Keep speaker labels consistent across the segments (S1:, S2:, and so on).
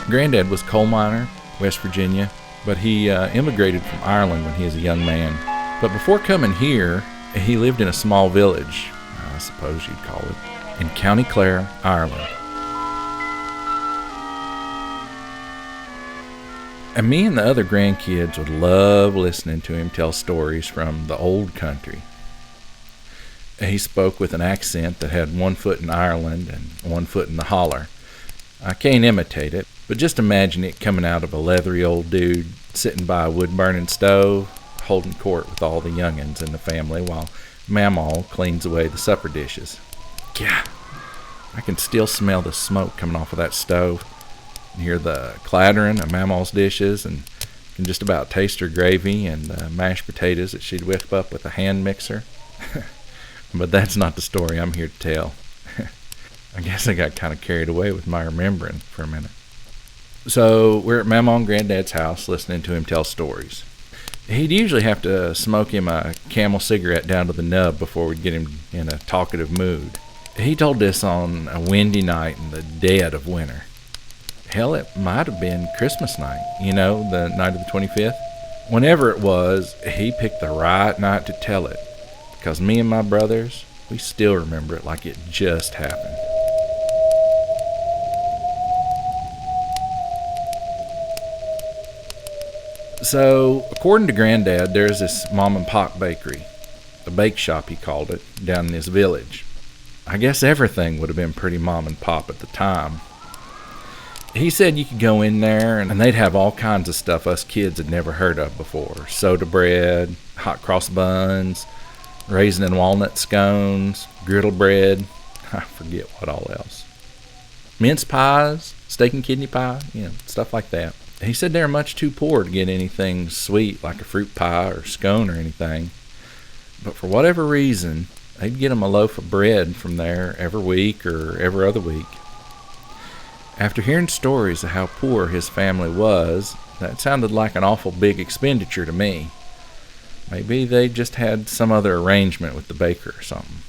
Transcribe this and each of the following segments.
S1: Granddad was a coal miner, West Virginia, but he immigrated from Ireland when he was a young man. But before coming here, he lived in a small village, I suppose you'd call it, in County Clare, Ireland. And me and the other grandkids would love listening to him tell stories from the old country. He spoke with an accent that had 1 foot in Ireland and 1 foot in the holler. I can't imitate it, but just imagine it coming out of a leathery old dude sitting by a wood-burning stove, holding court with all the young'uns in the family while Mamaw cleans away the supper dishes. Yeah, I can still smell the smoke coming off of that stove. And hear the clattering of Mamaw's dishes, and can just about taste her gravy and the mashed potatoes that she'd whip up with a hand mixer. But that's not the story I'm here to tell. I guess I got kind of carried away with my remembering for a minute. So we're at Mamaw and Granddad's house listening to him tell stories. He'd usually have to smoke him a Camel cigarette down to the nub before we'd get him in a talkative mood. He told this on a windy night in the dead of winter. Hell, it might have been Christmas night, the night of the 25th. Whenever it was, he picked the right night to tell it, because me and my brothers, we still remember it like it just happened. So, according to Granddad, there's this mom and pop bakery, a bake shop he called it, down in his village. I guess everything would have been pretty mom and pop at the time. He said you could go in there and they'd have all kinds of stuff us kids had never heard of before. Soda bread, hot cross buns, raisin and walnut scones, griddle bread, I forget what all else. Mince pies, steak and kidney pie, stuff like that. He said they were much too poor to get anything sweet like a fruit pie or scone or anything. But for whatever reason, they'd get him a loaf of bread from there every week or every other week. After hearing stories of how poor his family was, that sounded like an awful big expenditure to me. Maybe they just had some other arrangement with the baker or something.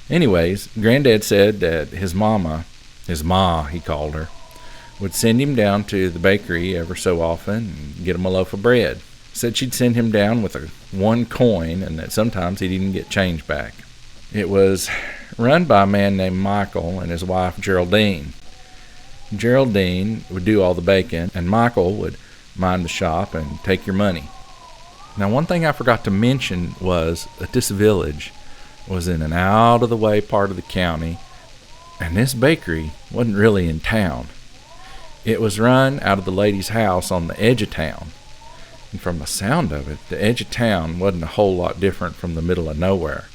S1: Anyways, Granddad said that his ma, he called her, would send him down to the bakery ever so often and get him a loaf of bread. Said she'd send him down with one coin and that sometimes he'd even get change back. It was run by a man named Michael and his wife Geraldine. Geraldine would do all the baking, and Michael would mind the shop and take your money. Now, one thing I forgot to mention was that this village was in an out-of-the-way part of the county, and this bakery wasn't really in town. It was run out of the lady's house on the edge of town, and from the sound of it, the edge of town wasn't a whole lot different from the middle of nowhere.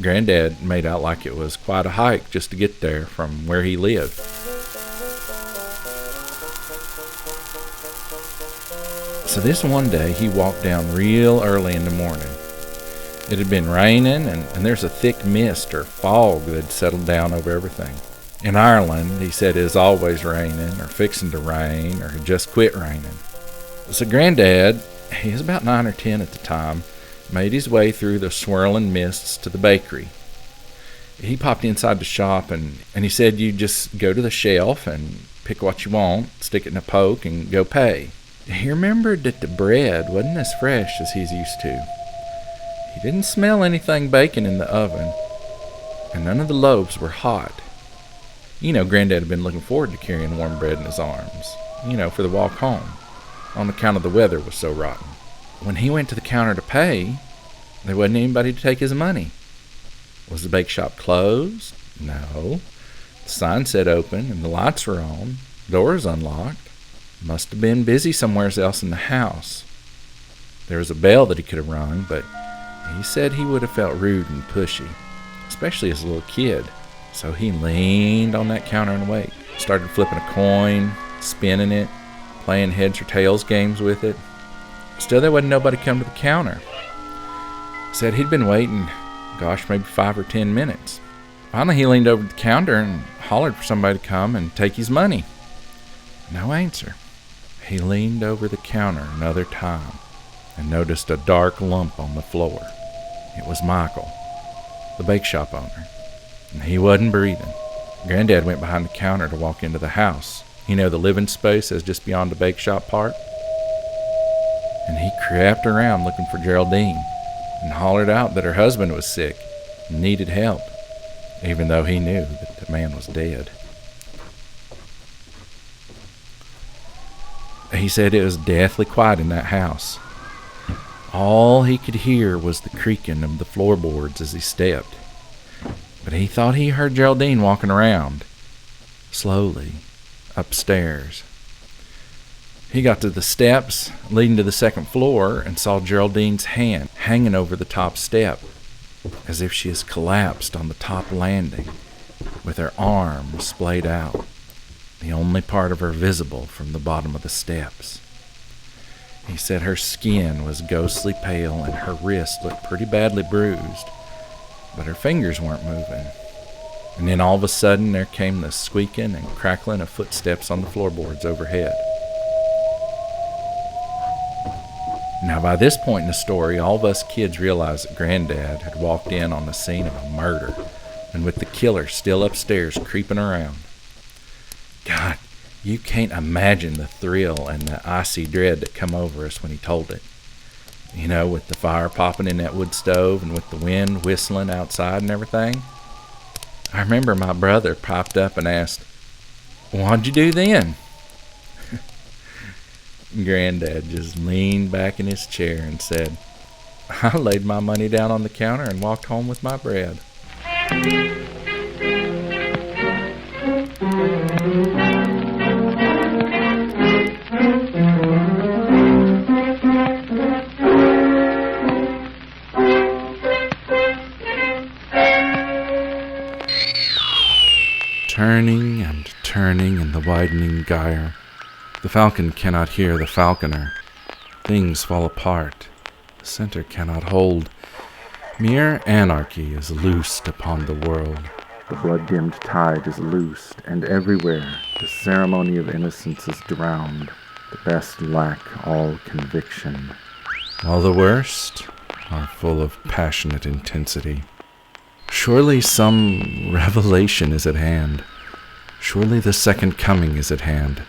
S1: Granddad made out like it was quite a hike just to get there from where he lived. So this one day, he walked down real early in the morning. It had been raining, and there's a thick mist or fog that had settled down over everything. In Ireland, he said it is always raining, or fixing to rain, or had just quit raining. So Granddad, he was about 9 or 10 at the time, made his way through the swirling mists to the bakery. He popped inside the shop, and he said you just go to the shelf and pick what you want, stick it in a poke, and go pay. He remembered that the bread wasn't as fresh as he's used to. He didn't smell anything baking in the oven, and none of the loaves were hot. Granddad had been looking forward to carrying warm bread in his arms, for the walk home, on account of the weather was so rotten. When he went to the counter to pay, there wasn't anybody to take his money. Was the bake shop closed? No. The sign said open, and the lights were on, doors unlocked. Must have been busy somewhere else in the house. There was a bell that he could have rung, but he said he would have felt rude and pushy, especially as a little kid. So he leaned on that counter and waited. Started flipping a coin, spinning it, playing heads or tails games with it. Still, there wasn't nobody come to the counter. Said he'd been waiting, maybe 5 or 10 minutes. Finally, he leaned over to the counter and hollered for somebody to come and take his money. No answer. He leaned over the counter another time and noticed a dark lump on the floor. It was Michael, the bake shop owner, and he wasn't breathing. Granddad went behind the counter to walk into the house. The living space that's just beyond the bake shop part. And he crept around looking for Geraldine and hollered out that her husband was sick and needed help, even though he knew that the man was dead. He said it was deathly quiet in that house. All he could hear was the creaking of the floorboards as he stepped. But he thought he heard Geraldine walking around, slowly, upstairs. He got to the steps leading to the second floor and saw Geraldine's hand hanging over the top step, as if she has collapsed on the top landing, with her arms splayed out, the only part of her visible from the bottom of the steps. He said her skin was ghostly pale and her wrist looked pretty badly bruised, but her fingers weren't moving. And then all of a sudden there came the squeaking and crackling of footsteps on the floorboards overhead. Now by this point in the story, all of us kids realized that Granddad had walked in on the scene of a murder, and with the killer still upstairs creeping around. God, you can't imagine the thrill and the icy dread that come over us when he told it. With the fire popping in that wood stove and with the wind whistling outside and everything. I remember my brother popped up and asked, "What'd you do then?" Granddad just leaned back in his chair and said, "I laid my money down on the counter and walked home with my bread." Turning and turning in the widening gyre, the falcon cannot hear the falconer. Things fall apart. The center cannot hold. Mere anarchy is loosed upon the world. The blood-dimmed tide is loosed, and everywhere the ceremony of innocence is drowned. The best lack all conviction, while the worst are full of passionate intensity. Surely some revelation is at hand. Surely the second coming is at hand.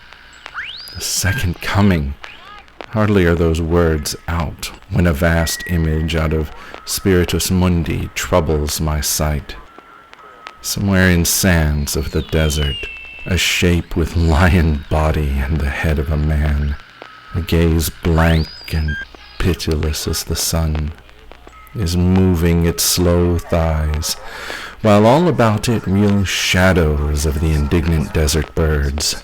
S1: The second coming. Hardly are those words out when a vast image out of Spiritus Mundi troubles my sight. Somewhere in sands of the desert, a shape with lion body and the head of a man, a gaze blank and pitiless as the sun, is moving its slow thighs, while all about it reel shadows of the indignant desert birds.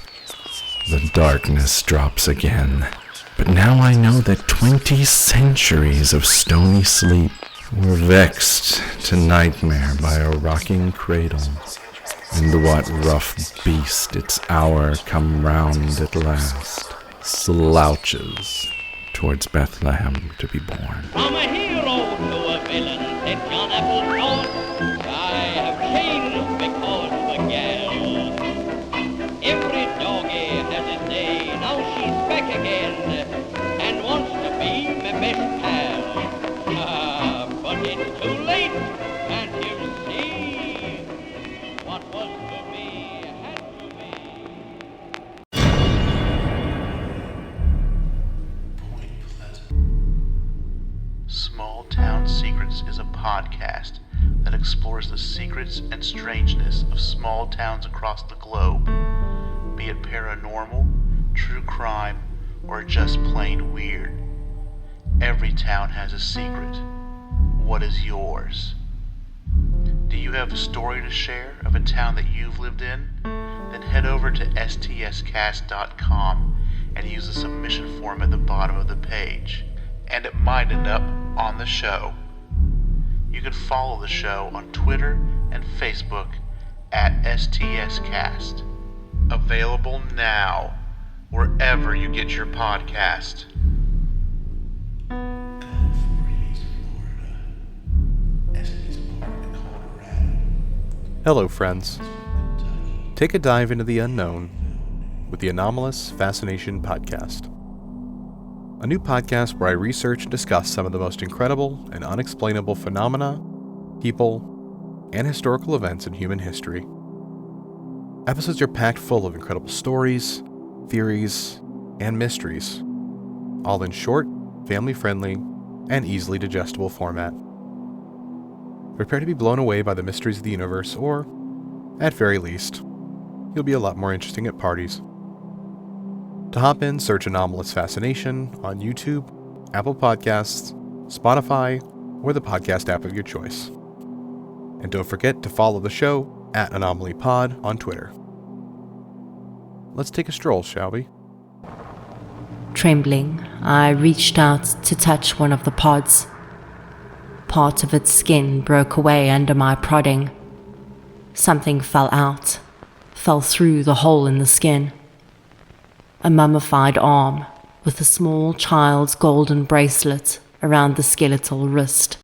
S1: The darkness drops again, but now I know that 20 centuries of stony sleep were vexed to nightmare by a rocking cradle, and what rough beast its hour come round at last slouches towards Bethlehem to be born.
S2: From a hero to a villain, said John Appleton. I have changed because of a gal. Every doggy has its day, now she's back again, and wants to be my best pal. But it's too late, can't you see? What was to be had to be.
S3: Small Town Secrets is a podcast that explores the secrets and strangeness of small towns across the globe, be it paranormal, true crime, or just plain weird. Every town has a secret. What is yours? Do you have a story to share of a town that you've lived in? Then head over to stscast.com and use the submission form at the bottom of the page, and it might end up on the show. You can follow the show on Twitter and Facebook at STScast. Available now, wherever you get your podcast.
S4: Hello, friends. Take a dive into the unknown with the Anomalous Fascination Podcast. A new podcast where I research and discuss some of the most incredible and unexplainable phenomena, people, and historical events in human history. Episodes are packed full of incredible stories, theories, and mysteries, all in short, family-friendly, and easily digestible format. Prepare to be blown away by the mysteries of the universe, or, at very least, you'll be a lot more interesting at parties. To hop in, search Anomalous Fascination on YouTube, Apple Podcasts, Spotify, or the podcast app of your choice. And don't forget to follow the show at AnomalyPod on Twitter. Let's take a stroll, shall we?
S5: Trembling, I reached out to touch one of the pods. Part of its skin broke away under my prodding. Something fell out, fell through the hole in the skin. A mummified arm with a small child's golden bracelet around the skeletal wrist.